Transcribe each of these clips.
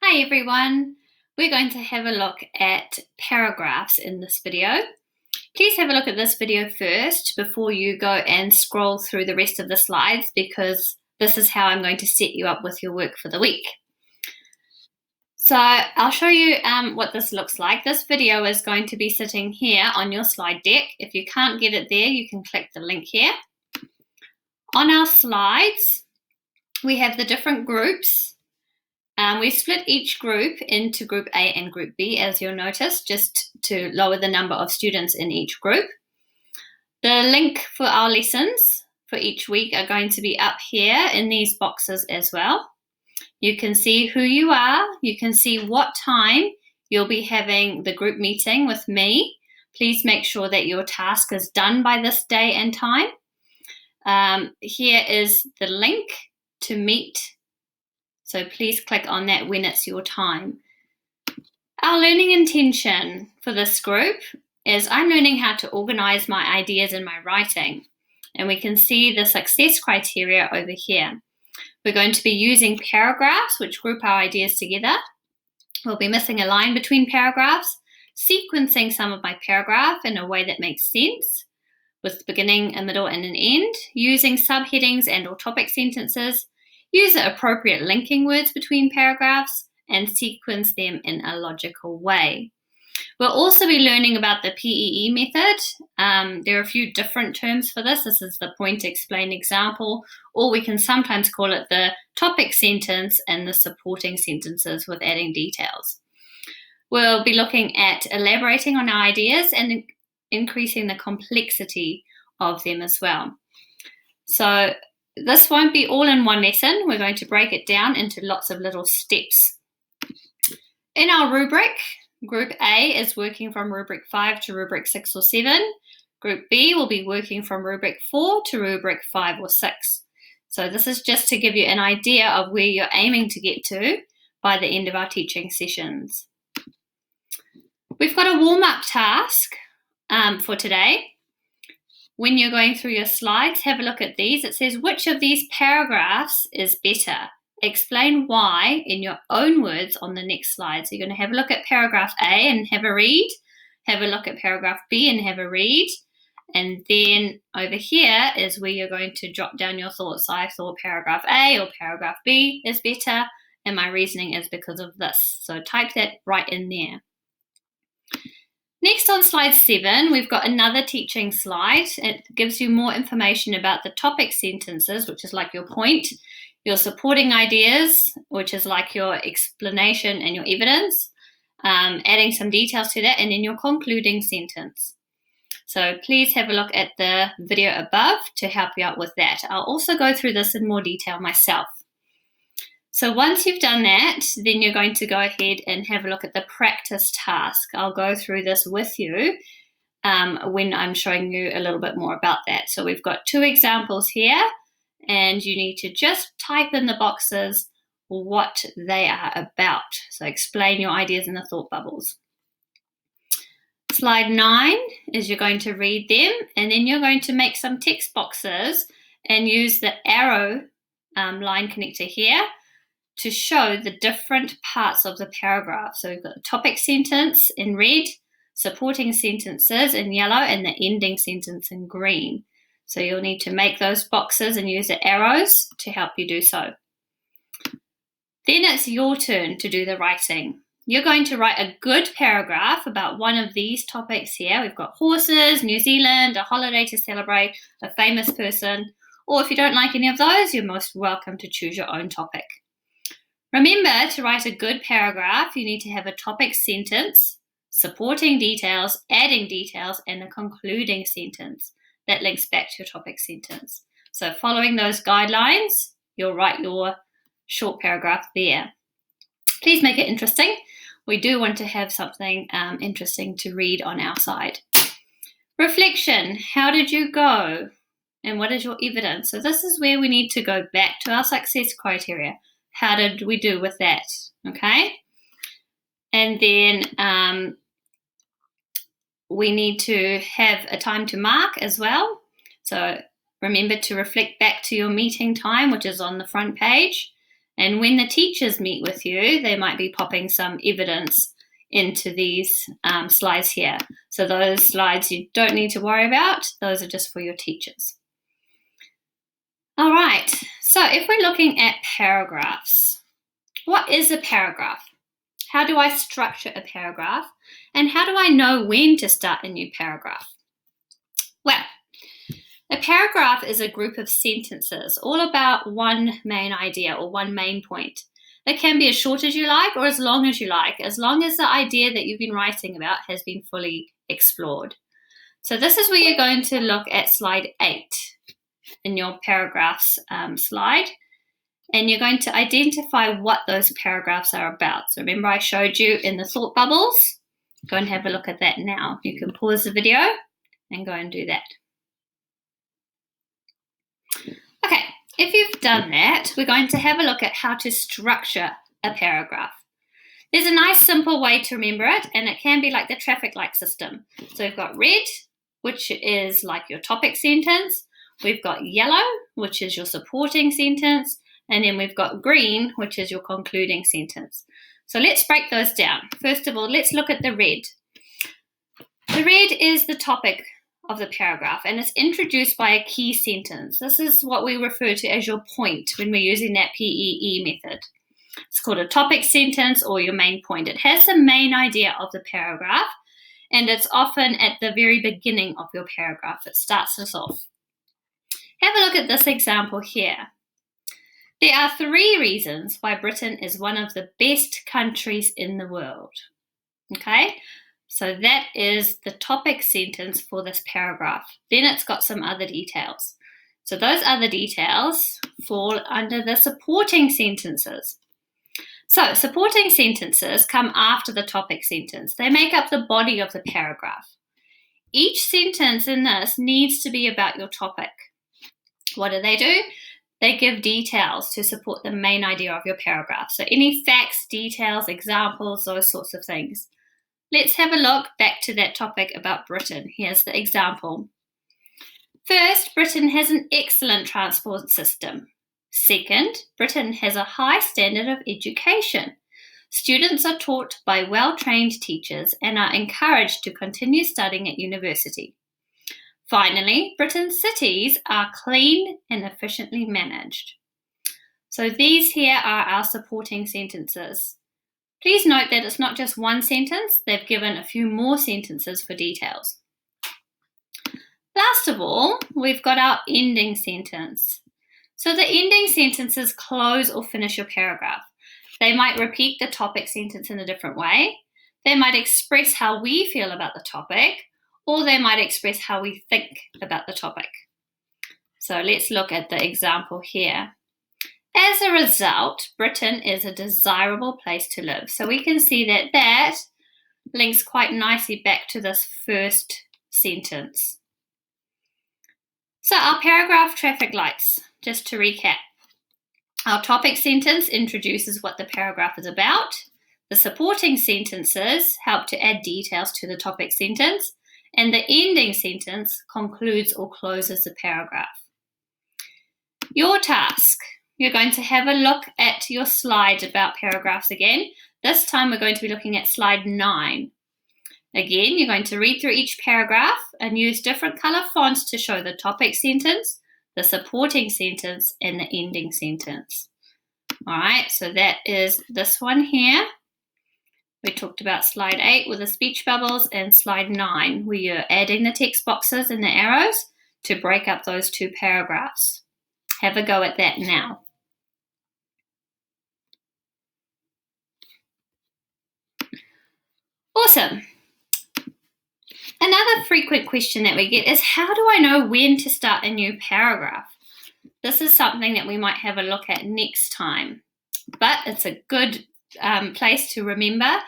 Hi everyone, we're going to have a look at paragraphs in this video. Please have a look at this video first before you go and scroll through the rest of the slides, because this is how I'm going to set you up with your work for the week. So I'll show you what this looks like. This video is going to be sitting here on your slide deck. If you can't get it there, you can click the link here. On our slides, we have the different groups. We split each group into Group A and Group B, as you'll notice, just to lower the number of students in each group. The link for our lessons for each week are going to be up here in these boxes as well. You can see who you are. You can see what time you'll be having the group meeting with me. Please make sure that your task is done by this day and time. Here is the link to meet. So please click on that when it's your time. Our learning intention for this group is I'm learning how to organize my ideas in my writing. And we can see the success criteria over here. We're going to be using paragraphs which group our ideas together. We'll be missing a line between paragraphs, sequencing some of my paragraph in a way that makes sense, with beginning, a middle, and an end, using subheadings and or topic sentences, use the appropriate linking words between paragraphs, and sequence them in a logical way. We'll also be learning about the PEE method. There are a few different terms for this. This is the point, explain, example, or we can sometimes call it the topic sentence and the supporting sentences with adding details. We'll be looking at elaborating on our ideas and increasing the complexity of them as well. So this won't be all in one lesson. We're going to break it down into lots of little steps. In our rubric, Group A is working from Rubric 5 to Rubric 6 or 7. Group B will be working from Rubric 4 to Rubric 5 or 6. So this is just to give you an idea of where you're aiming to get to by the end of our teaching sessions. We've got a warm-up task for today. When you're going through your slides, have a look at these. It says, which of these paragraphs is better? Explain why in your own words on the next slide. So you're going to have a look at paragraph A and have a read. Have a look at paragraph B and have a read. And then over here is where you're going to jot down your thoughts. So I thought paragraph A or paragraph B is better, and my reasoning is because of this. So type that right in there. Next, on slide 7, we've got another teaching slide. It gives you more information about the topic sentences, which is like your point, your supporting ideas, which is like your explanation and your evidence, adding some details to that, and then your concluding sentence. So please have a look at the video above to help you out with that. I'll also go through this in more detail myself. So once you've done that, then you're going to go ahead and have a look at the practice task. I'll go through this with you when I'm showing you a little bit more about that. So we've got 2 examples here, and you need to just type in the boxes what they are about. So explain your ideas in the thought bubbles. Slide 9 is you're going to read them, and then you're going to make some text boxes and use the arrow line connector here to show the different parts of the paragraph. So we've got the topic sentence in red, supporting sentences in yellow, and the ending sentence in green. So you'll need to make those boxes and use the arrows to help you do so. Then it's your turn to do the writing. You're going to write a good paragraph about one of these topics here. We've got horses, New Zealand, a holiday to celebrate, a famous person, or if you don't like any of those, you're most welcome to choose your own topic. Remember, to write a good paragraph, you need to have a topic sentence, supporting details, adding details, and a concluding sentence that links back to your topic sentence. So following those guidelines, you'll write your short paragraph there. Please make it interesting. We do want to have something interesting to read on our side. Reflection. How did you go? And what is your evidence? So this is where we need to go back to our success criteria. How did we do with that? Okay. And then we need to have a time to mark as well. So remember to reflect back to your meeting time, which is on the front page. And when the teachers meet with you, they might be popping some evidence into these slides here. So those slides you don't need to worry about. Those are just for your teachers. All right, so if we're looking at paragraphs, what is a paragraph? How do I structure a paragraph? And how do I know when to start a new paragraph? Well, a paragraph is a group of sentences, all about one main idea or one main point. It can be as short as you like or as long as you like, as long as the idea that you've been writing about has been fully explored. So this is where you're going to look at slide 8 in your paragraphs slide, and you're going to identify what those paragraphs are about. So remember I showed you in the thought bubbles? Go and have a look at that now. You can pause the video and go and do that. Okay, if you've done that, we're going to have a look at how to structure a paragraph. There's a nice simple way to remember it, and it can be like the traffic light system. So we've got red, which is like your topic sentence. We've got yellow, which is your supporting sentence, and then we've got green, which is your concluding sentence. So let's break those down. First of all, let's look at the red. The red is the topic of the paragraph, and it's introduced by a key sentence. This is what we refer to as your point when we're using that PEE method. It's called a topic sentence or your main point. It has the main idea of the paragraph, and it's often at the very beginning of your paragraph. It starts us off. Have a look at this example here. There are 3 reasons why Britain is one of the best countries in the world. Okay, so that is the topic sentence for this paragraph. Then it's got some other details. So those other details fall under the supporting sentences. So supporting sentences come after the topic sentence. They make up the body of the paragraph. Each sentence in this needs to be about your topic. What do? They give details to support the main idea of your paragraph. So any facts, details, examples, those sorts of things. Let's have a look back to that topic about Britain. Here's the example. First, Britain has an excellent transport system. Second, Britain has a high standard of education. Students are taught by well-trained teachers and are encouraged to continue studying at university. Finally, Britain's cities are clean and efficiently managed. So these here are our supporting sentences. Please note that it's not just one sentence, they've given a few more sentences for details. Last of all, we've got our ending sentence. So the ending sentences close or finish your paragraph. They might repeat the topic sentence in a different way. They might express how we feel about the topic, or they might express how we think about the topic. So let's look at the example here. As a result, Britain is a desirable place to live. So we can see that that links quite nicely back to this first sentence. So our paragraph traffic lights, just to recap. Our topic sentence introduces what the paragraph is about. The supporting sentences help to add details to the topic sentence. And the ending sentence concludes or closes the paragraph. Your task. You're going to have a look at your slide about paragraphs again. This time we're going to be looking at slide 9. Again, you're going to read through each paragraph and use different color fonts to show the topic sentence, the supporting sentence, and the ending sentence. All right, so that is this one here. We talked about slide 8 with the speech bubbles and slide 9 where you're adding the text boxes and the arrows to break up those 2 paragraphs. Have a go at that now. Awesome. Another frequent question that we get is, how do I know when to start a new paragraph? This is something that we might have a look at next time, but it's a good place to remember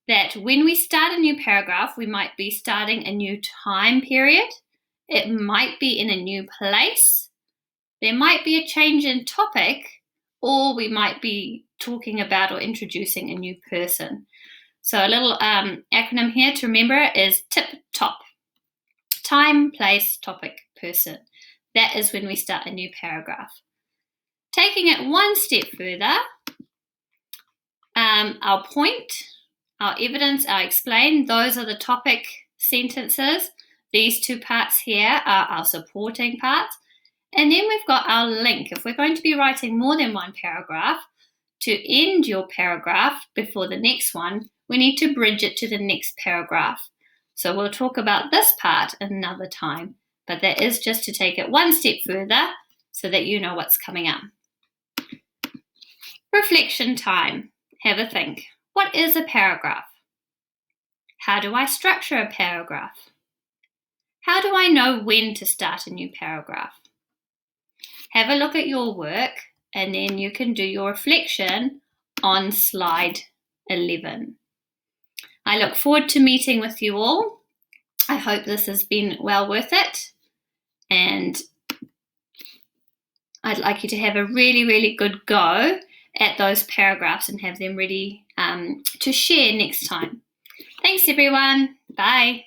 that when we start a new paragraph, we might be starting a new time period. It might be in a new place. There might be a change in topic, or we might be talking about or introducing a new person. So a little acronym here to remember is TIP-TOP. Time, place, topic, person. That is when we start a new paragraph. Taking it one step further, our point, our evidence, our explain, those are the topic sentences. These two parts here are our supporting parts. And then we've got our link. If we're going to be writing more than one paragraph, to end your paragraph before the next one, we need to bridge it to the next paragraph. So we'll talk about this part another time, but that is just to take it one step further so that you know what's coming up. Reflection time. Have a think. What is a paragraph? How do I structure a paragraph? How do I know when to start a new paragraph? Have a look at your work and then you can do your reflection on slide 11. I look forward to meeting with you all. I hope this has been well worth it, and I'd like you to have a really, really good go at those paragraphs and have them ready to share next time. Thanks everyone. Bye.